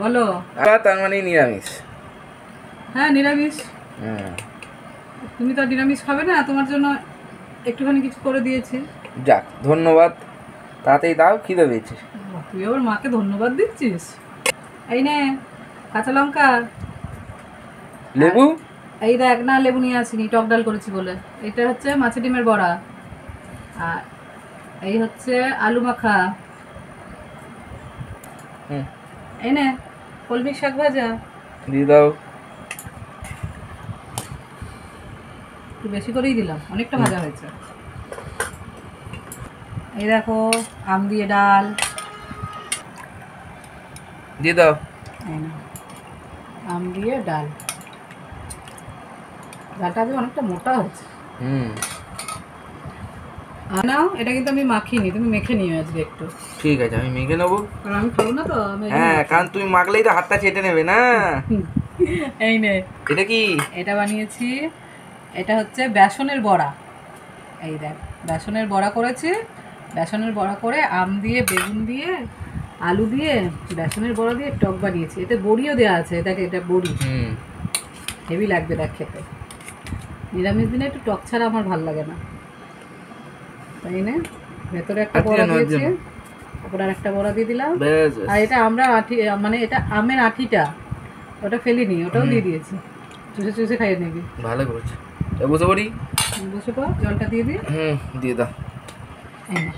বলো। তার মানে নিরামিষ? হ্যাঁ নিরামিষ। তুমি তো নিরামিষ খাবে না, তোমার জন্য একটুখানি কিছু করে দিয়েছি। যাক ধন্যবাদ, তাতেই দাও, খিদে পেয়েছে। তুই আবার মাকে ধন্যবাদ দিচ্ছিস। এই নে কাঁচা লঙ্কা, লেবু। এই দেখ, না লেবু নিয়ে আসিনি, টক ডাল করেছি বলে। এটা হচ্ছে মাছের ডিমের বড়া, আর এই হচ্ছে আলু মাখা। এই নে কলমি শাক ভাজা দিয়ে দাও। একটু বেশি করেই দিলাম, অনেকটা ভাজা হয়েছে। এই দেখো আম দিয়ে ডাল দিয়ে দাও। আম দিয়ে ডাল, ডালটা আজকে অনেকটা মোটা হচ্ছে। নাও, এটা কিন্তু আমি মাখিনি, তুমি মেখে নিও আজকে একটু। ঠিক আছে, আমি মেখে নেবো, কারণ আমি খাবো না তো। হ্যাঁ, কারণ তুমি মাখলেই তো হাতটা চেটে নেবে না। এই নে, এটা কি? এটা বানিয়েছি, এটা হচ্ছে বেসনের বড়া। এই দেখ, বেসনের বড়া করেছি। বেসনের বড়া করে আম দিয়ে, বেগুন দিয়ে, আলু দিয়ে, বেসনের বড়া দিয়ে টক বানিয়েছি। এতে বড়িও দেওয়া আছে, দেখ এটা বড়ি। হেভি লাগবে দেখ খেতে। নিরামিষ দিনে একটু টক ছাড়া আমার ভালো লাগে না। তাই না, ভেতরে একটা বড়া দিয়েছি, ওপরে আর একটা বড়া দিয়ে দিলাম। আর এটা আমরা আঠি, মানে এটা আমের আঠিটা, ওটা ফেলিনি, ওটাও দিয়ে দিয়েছি। চুষে চুষে খাইয়ে নিবি। ভালো করেছে। বসে পড়ি। বসে পড়, জলটা দিয়ে দিই। দিয়ে দাও। এই না।